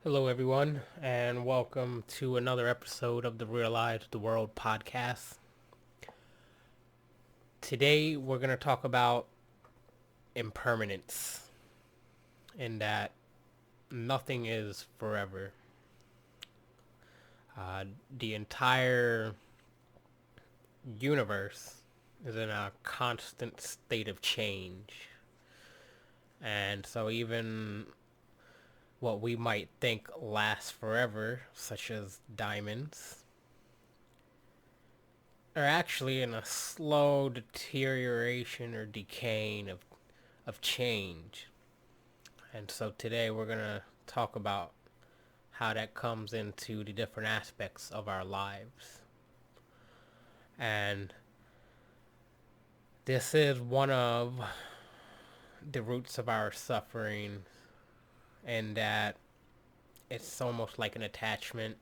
Hello, everyone, and welcome to another episode of the Realeyes The World Podcast. Today, we're going to talk about impermanence, and that nothing is forever. The entire universe is in a constant state of change, and so even what we might think lasts forever, such as diamonds, are actually in a slow deterioration or decaying of change. And so today we're going to talk about how that comes into the different aspects of our lives. And this is one of the roots of our suffering, in that it's almost like an attachment.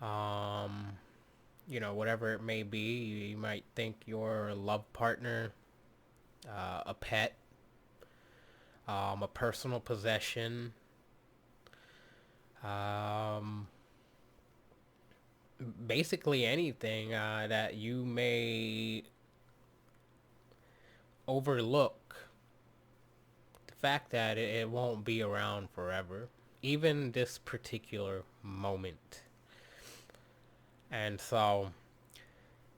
Um, whatever it may be, you might think your love partner, a pet, a personal possession, um, basically anything that you may overlook the fact that it won't be around forever, even this particular moment. And so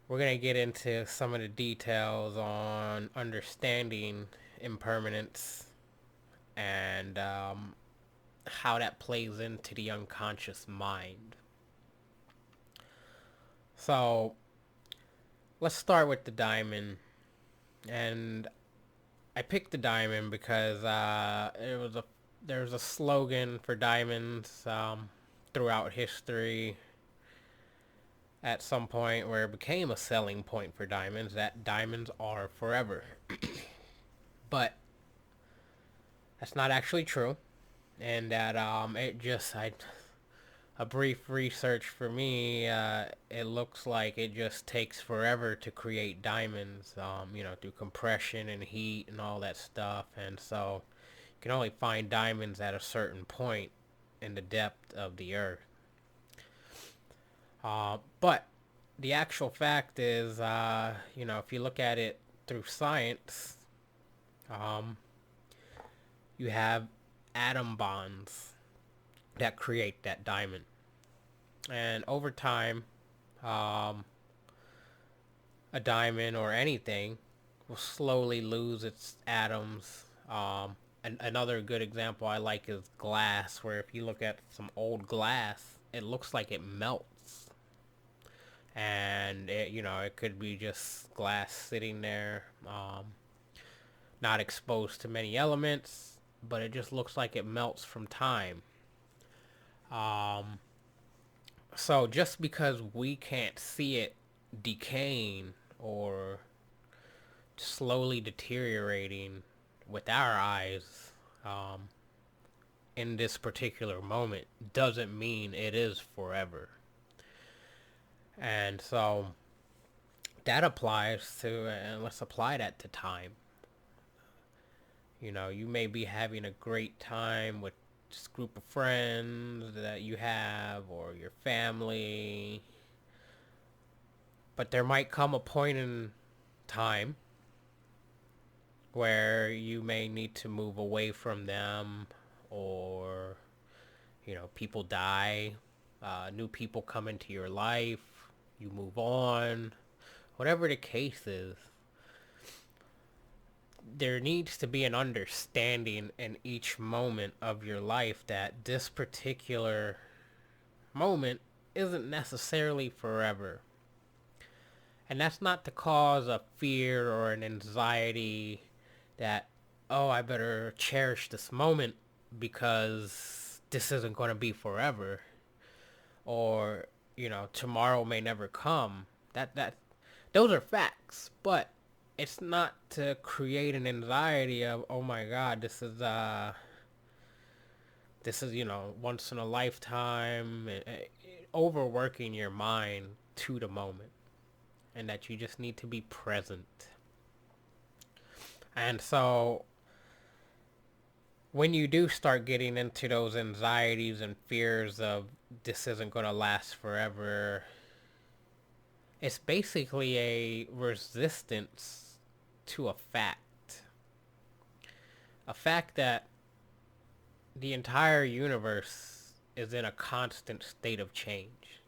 we're going to get into some of the details on understanding impermanence and how that plays into the unconscious mind. So let's start with the diamond. And I picked the diamond because there's a slogan for diamonds throughout history at some point where it became a selling point for diamonds, that diamonds are forever. But that's not actually true, and that a brief research for me, it looks like it just takes forever to create diamonds, through compression and heat and all that stuff. And so you can only find diamonds at a certain point in the depth of the earth. But the actual fact is, if you look at it through science, um, you have atom bonds that create that diamond. And over time, um, a diamond or anything will slowly lose its atoms. Another good example I like is glass, where if you look at some old glass, it looks like it melts. And it could be just glass sitting there, not exposed to many elements, but it just looks like it melts from time. Um, so just because we can't see it decaying or slowly deteriorating with our eyes, um, in this particular moment, doesn't mean it is forever. And so that applies to, and let's apply that to time. You may be having a great time with this group of friends that you have or your family, but there might come a point in time where you may need to move away from them, or people die, new people come into your life, you move on, whatever the case is. There needs to be an understanding in each moment of your life that this particular moment isn't necessarily forever. And that's not to cause a fear or an anxiety that, oh, I better cherish this moment because this isn't going to be forever, or tomorrow may never come. That those are facts, but it's not to create an anxiety of, oh my god, this is once in a lifetime, overworking your mind to the moment, and that you just need to be present. And so when you do start getting into those anxieties and fears of this isn't going to last forever, it's basically a resistance to a fact. A fact that the entire universe is in a constant state of change.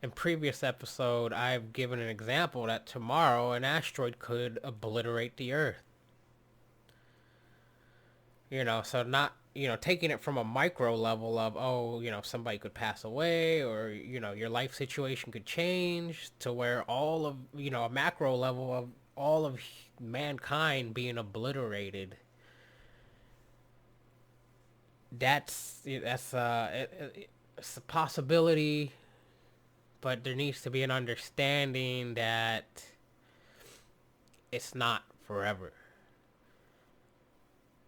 In previous episode, I've given an example that tomorrow an asteroid could obliterate the Earth. So not, taking it from a micro level of, somebody could pass away or, your life situation could change to where all of, a macro level of all of mankind being obliterated. It's a possibility, but there needs to be an understanding that it's not forever.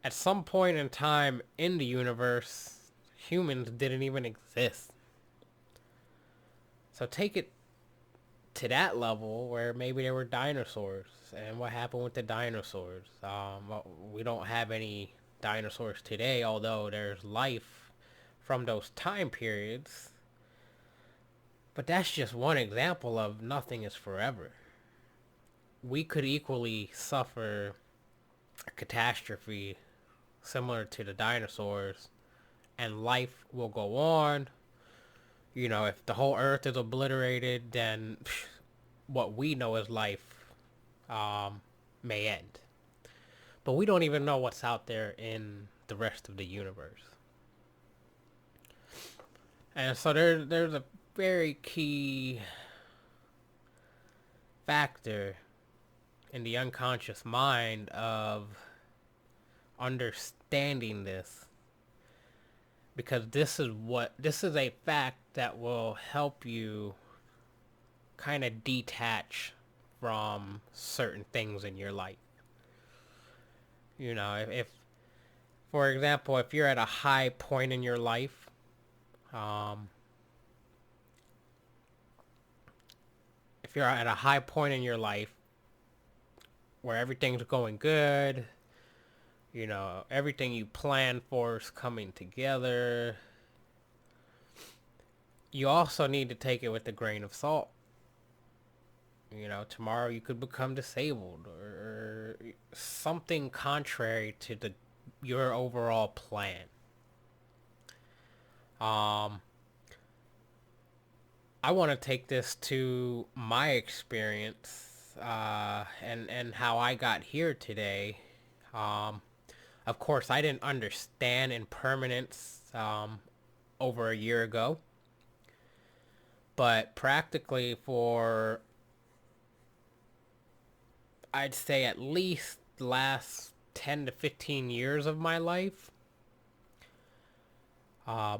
At some point in time in the universe, humans didn't even exist. So take it to that level where maybe there were dinosaurs. And what happened with the dinosaurs? We don't have any dinosaurs today, although there's life from those time periods. But that's just one example of nothing is forever. We could equally suffer a catastrophe similar to the dinosaurs, and life will go on. If the whole earth is obliterated, then what we know as life may end. But we don't even know what's out there in the rest of the universe. And so there's a very key factor in the unconscious mind of understanding this, because this is a fact that will help you kind of detach from certain things in your life. If for example, if you're at a high point in your life, if you're at a high point in your life where everything's going good, everything you plan for is coming together, you also need to take it with a grain of salt. Tomorrow you could become disabled or something contrary to your overall plan. I want to take this to my experience and how I got here today. Of course, I didn't understand impermanence over a year ago. But practically for, I'd say, at least the last 10 to 15 years of my life, I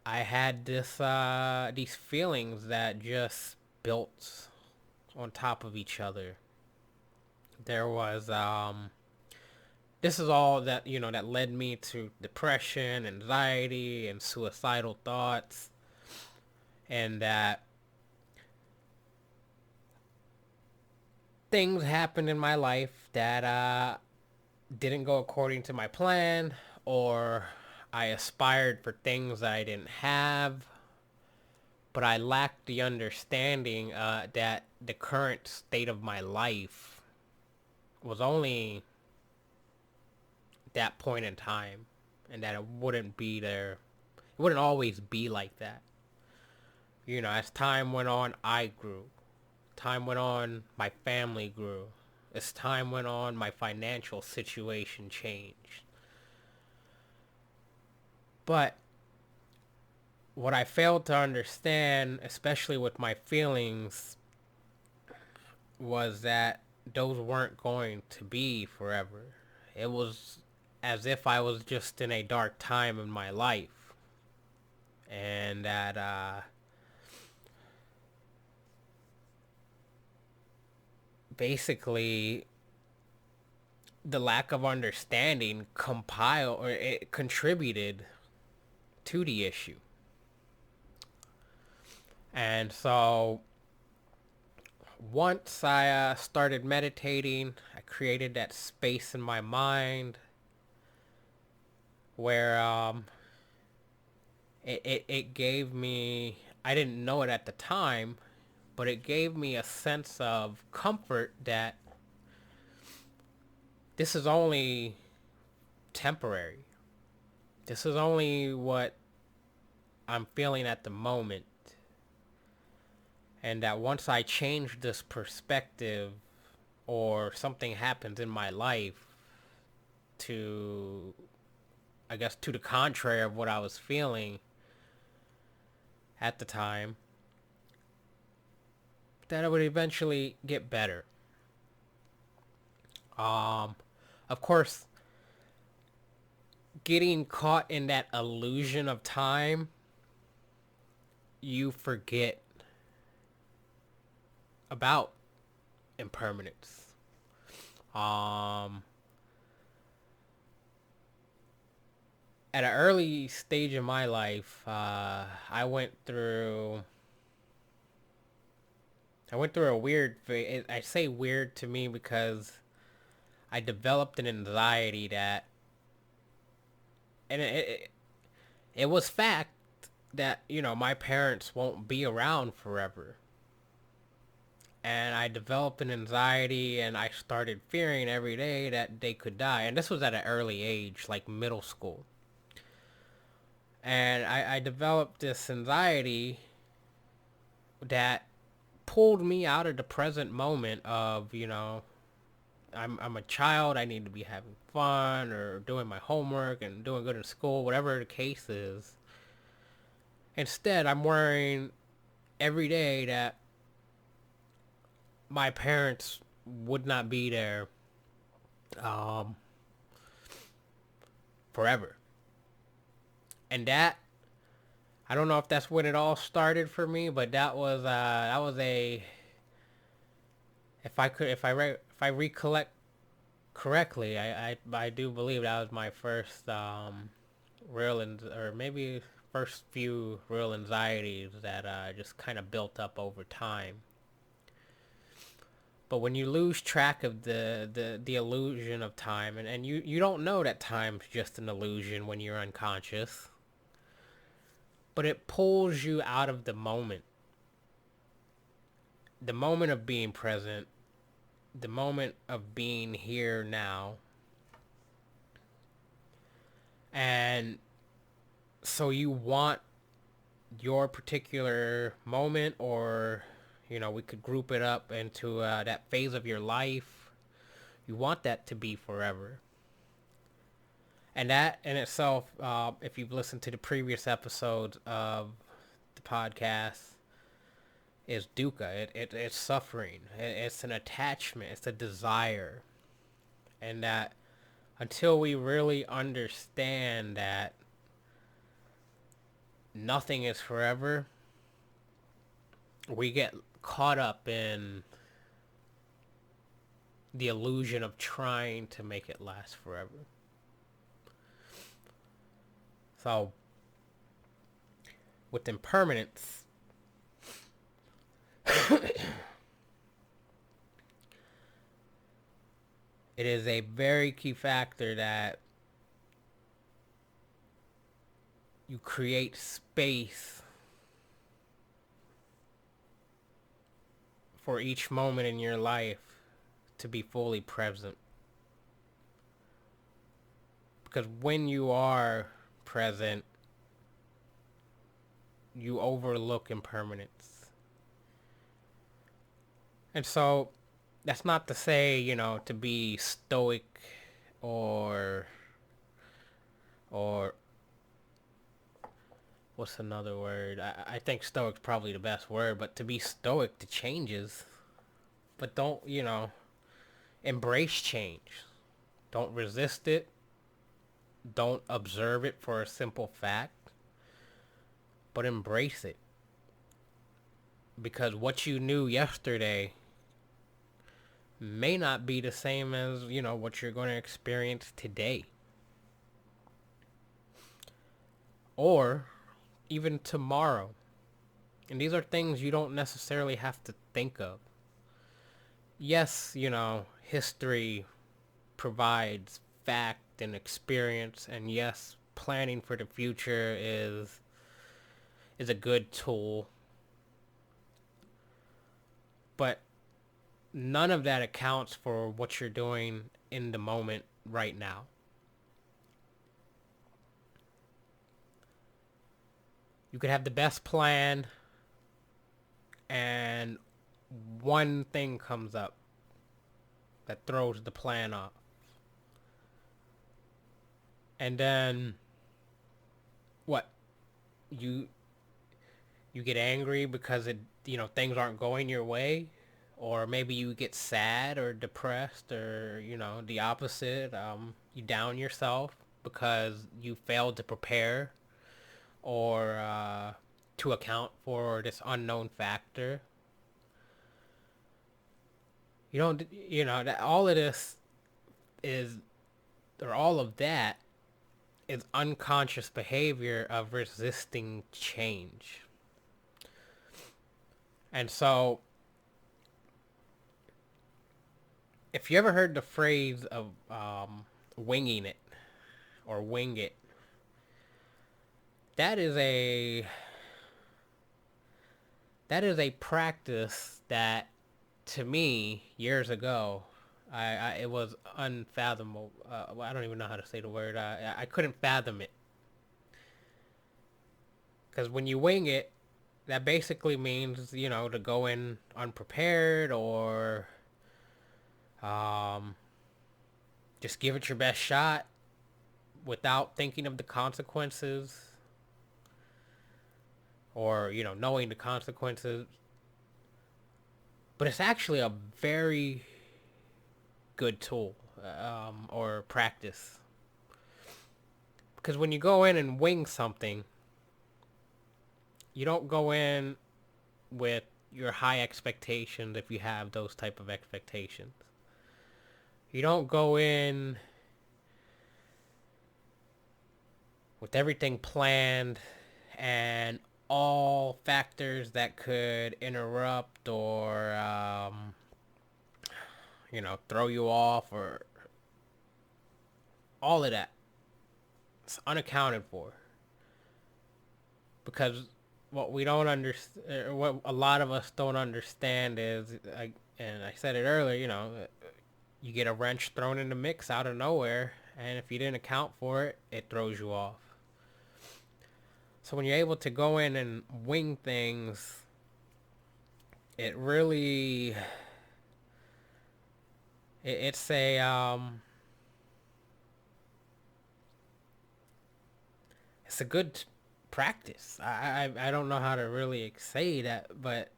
had these feelings that just built on top of each other. There was this is all that that led me to depression, anxiety, and suicidal thoughts, and that things happened in my life that didn't go according to my plan, or I aspired for things that I didn't have, but I lacked the understanding that the current state of my life was only that point in time, and that it wouldn't be there. It wouldn't always be like that. As time went on, I grew. Time went on, my family grew. As time went on, my financial situation changed. But what I failed to understand, especially with my feelings, was that those weren't going to be forever. It was as if I was just in a dark time in my life. And that basically the lack of understanding it contributed to the issue. And so once I started meditating, I created that space in my mind where it gave me, I didn't know it at the time, but it gave me a sense of comfort that this is only temporary. This is only what I'm feeling at the moment. And that once I change this perspective or something happens in my life to, I guess, to the contrary of what I was feeling at the time, that it would eventually get better. Of course, getting caught in that illusion of time, you forget about impermanence. At an early stage in my life, I went through a weird phase. I say weird to me because I developed an anxiety that, and it was fact that, my parents won't be around forever. And I developed an anxiety and I started fearing every day that they could die. And this was at an early age, like middle school. And I developed this anxiety that pulled me out of the present moment of, I'm a child, I need to be having fun or doing my homework and doing good in school, whatever the case is. Instead, I'm worrying every day that my parents would not be there forever. And that, I don't know if that's when it all started for me, but that was a, if I recollect correctly, I do believe that was my first real, or maybe first few real anxieties that just kind of built up over time. But when you lose track of the illusion of time, and you don't know that time's just an illusion when you're unconscious, but it pulls you out of the moment of being present, the moment of being here now. And so you want your particular moment, or we could group it up into that phase of your life. You want that to be forever. And that in itself, if you've listened to the previous episodes of the podcast, is dukkha. It's suffering. It's an attachment. It's a desire. And that until we really understand that nothing is forever, we get caught up in the illusion of trying to make it last forever. So, with impermanence, it is a very key factor that you create space for each moment in your life to be fully present. Because when you are present, you overlook impermanence. And so, that's not to say, to be stoic or what's another word? I think stoic's probably the best word, but to be stoic to changes. But don't, embrace change. Don't resist it. Don't observe it for a simple fact, but embrace it. Because what you knew yesterday may not be the same as, what you're going to experience today. Or even tomorrow. And these are things you don't necessarily have to think of. Yes, history provides fact and experience, and yes, planning for the future is a good tool, but none of that accounts for what you're doing in the moment right now. You could have the best plan and one thing comes up that throws the plan off. And then what? You get angry because things aren't going your way, or maybe you get sad or depressed, or the opposite. You down yourself because you failed to prepare or to account for this unknown factor. That all of this is, or all of that is unconscious behavior of resisting change. And so, if you ever heard the phrase of winging it or wing it, that is a practice that, to me, years ago, it was unfathomable. I don't even know how to say the word. I couldn't fathom it. Because when you wing it, that basically means, to go in unprepared, or just give it your best shot without thinking of the consequences, or, knowing the consequences. But it's actually a very good tool, or practice. Because when you go in and wing something, you don't go in with your high expectations, if you have those type of expectations. You don't go in with everything planned and all factors that could interrupt or throw you off, or all of that. It's unaccounted for. Because what we don't understand, what a lot of us don't understand is, and I said it earlier, you get a wrench thrown in the mix out of nowhere, and if you didn't account for it, it throws you off. So when you're able to go in and wing things, it really, it's a good practice. I don't know how to really say that, but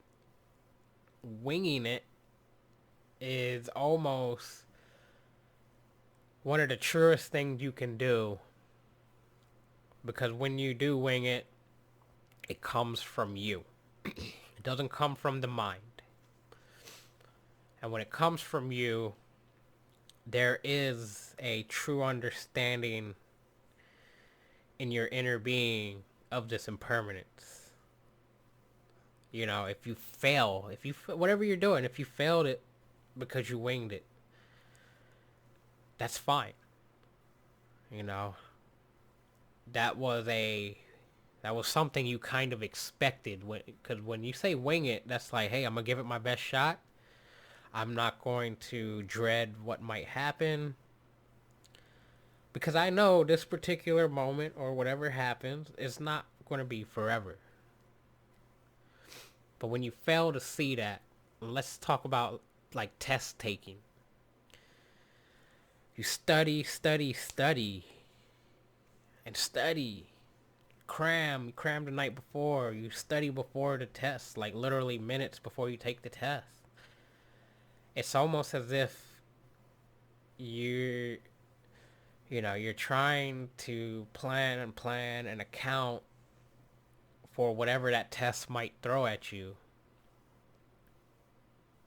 winging it is almost one of the truest things you can do, because when you do wing it, it comes from you. It doesn't come from the mind. And when it comes from you, there is a true understanding in your inner being of this impermanence. If you fail, whatever you're doing, if you failed it because you winged it, that's fine. That was something you kind of expected, because when you say wing it, that's like, hey, I'm gonna give it my best shot. I'm not going to dread what might happen, because I know this particular moment or whatever happens is not going to be forever. But when you fail to see that, let's talk about like test taking. You study, and study. You cram the night before. You study before the test, like literally minutes before you take the test. It's almost as if you're trying to plan and account for whatever that test might throw at you.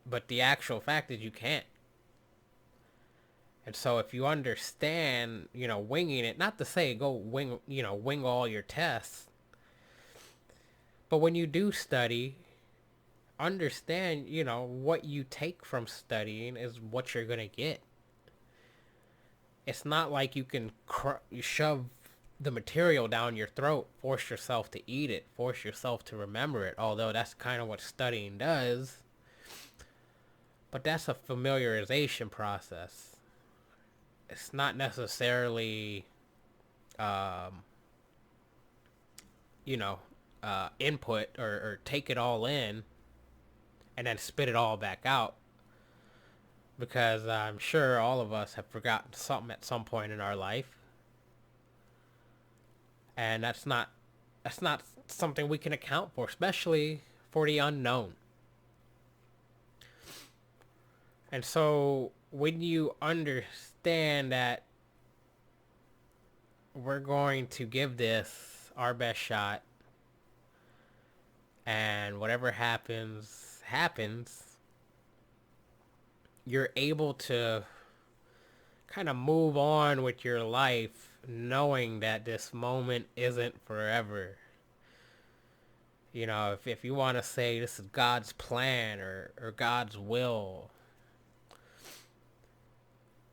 But the actual fact is you can't. And so if you understand, winging it, not to say go wing all your tests, but when you do study, understand, what you take from studying is what you're going to get. It's not like you can shove the material down your throat, force yourself to eat it, force yourself to remember it, although that's kind of what studying does. But that's a familiarization process. It's not necessarily, um, you know, input or take it all in and then spit it all back out. Because I'm sure all of us have forgotten something at some point in our life. And that's not something we can account for, especially for the unknown. And so when you understand that we're going to give this our best shot, and whatever happens, you're able to kind of move on with your life knowing that this moment isn't forever. You know, if you want to say this is God's plan or God's will,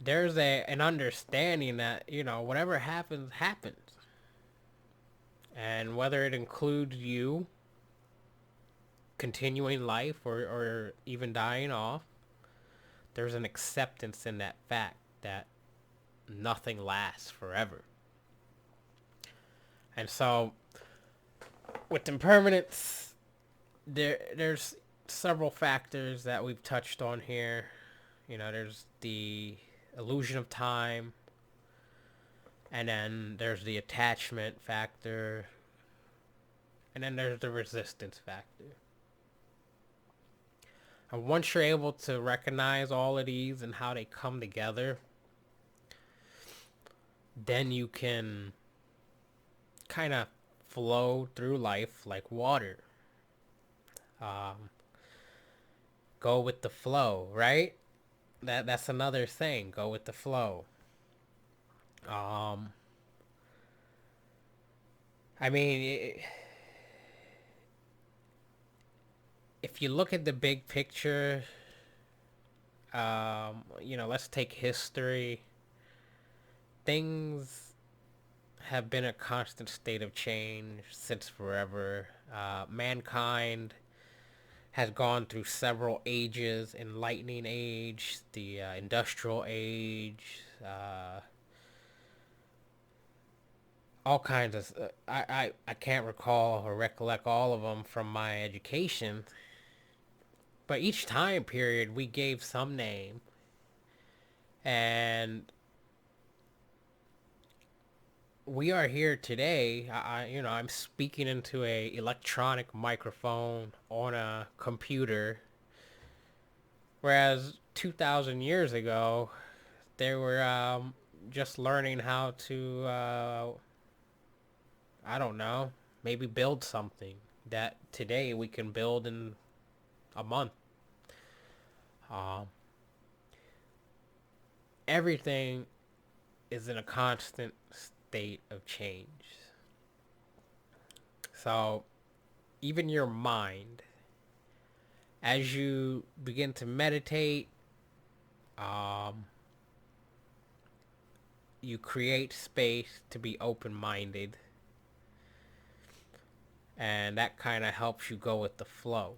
there's an understanding that, whatever happens, happens. And whether it includes you continuing life or even dying off, there's an acceptance in that fact that nothing lasts forever. And so, with impermanence, there's several factors that we've touched on here. There's the illusion of time, and then there's the attachment factor, and then there's the resistance factor. And once you're able to recognize all of these and how they come together, then you can kind of flow through life like water. Go with the flow, right? That's another thing. Go with the flow. I mean, if you look at the big picture, let's take history. Things have been a constant state of change since forever. Mankind has gone through several ages: enlightening age, the industrial age, all kinds of. I can't recall or recollect all of them from my education, but each time period we gave some name, and we are here today. I'm speaking into a electronic microphone on a computer, whereas 2,000 years ago, they were just learning how to, I don't know, maybe build something that today we can build in a month. Everything is in a constant state of change. So even your mind, as you begin to meditate, you create space to be open-minded, and that kind of helps you go with the flow.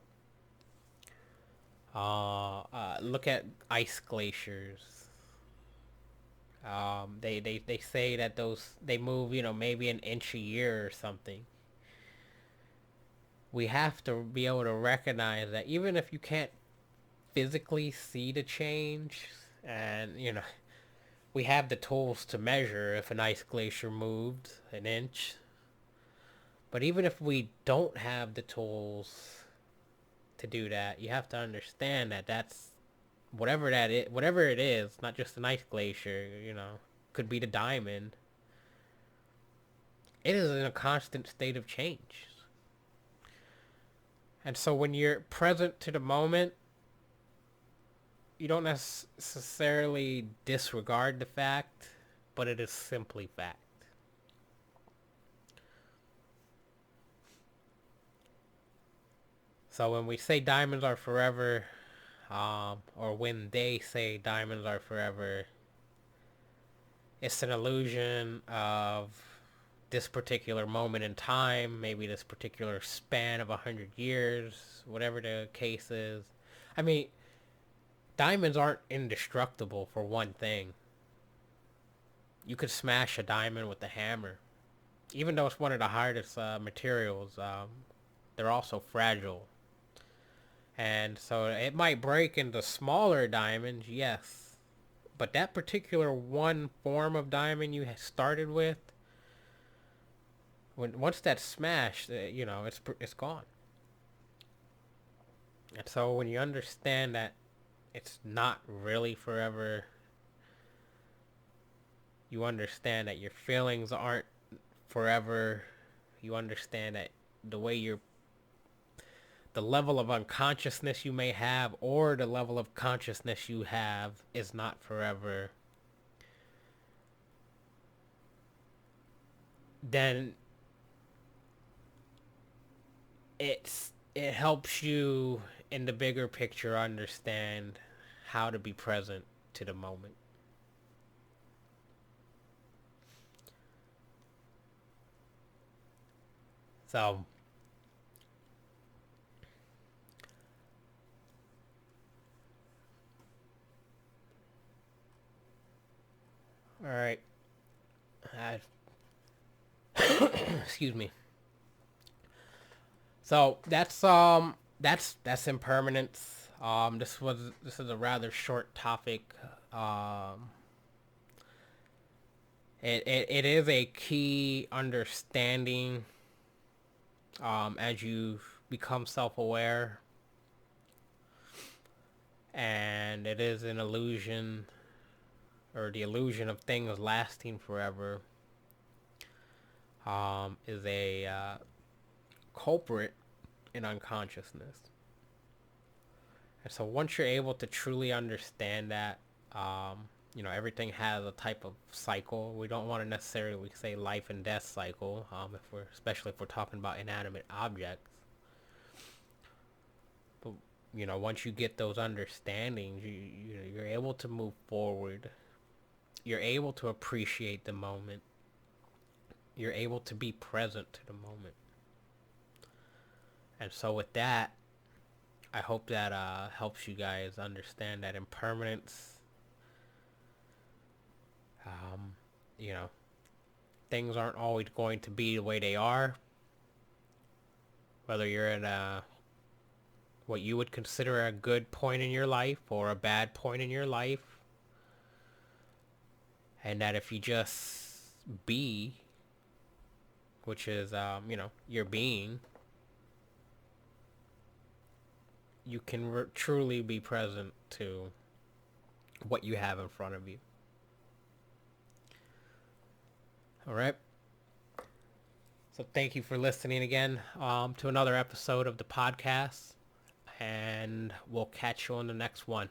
Look at ice glaciers. They say that they move, maybe an inch a year or something. We have to be able to recognize that even if you can't physically see the change, and we have the tools to measure if an ice glacier moved an inch. But even if we don't have the tools to do that, you have to understand that that's whatever it is, not just an ice glacier, could be the diamond. It is in a constant state of change. And so when you're present to the moment, you don't necessarily disregard the fact, but it is simply fact. So when we say diamonds are forever, or when they say diamonds are forever, it's an illusion of this particular moment in time, maybe this particular span of 100 years, whatever the case is. I mean, diamonds aren't indestructible for one thing. You could smash a diamond with a hammer. Even though it's one of the hardest materials, they're also fragile. And so it might break into smaller diamonds, yes. But that particular one form of diamond you started with, once that's smashed, it's gone. And so when you understand that it's not really forever, you understand that your feelings aren't forever. You understand that the way the level of unconsciousness you may have or the level of consciousness you have is not forever. Then it helps you in the bigger picture understand how to be present to the moment. So all right. Excuse me. So that's impermanence. This is a rather short topic. It is a key understanding as you become self-aware, and it is an illusion, or the illusion of things lasting forever. Is a culprit in unconsciousness. And so once you're able to truly understand that, everything has a type of cycle. We don't want to necessarily say life and death cycle, especially if we're talking about inanimate objects. But once you get those understandings, you're able to move forward. You're able to appreciate the moment. You're able to be present to the moment. And so with that, I hope that helps you guys understand that impermanence, things aren't always going to be the way they are. Whether you're in what you would consider a good point in your life or a bad point in your life. And that if you just be, which is, your being, you can truly be present to what you have in front of you. All right. So thank you for listening again to another episode of the podcast, and we'll catch you on the next one.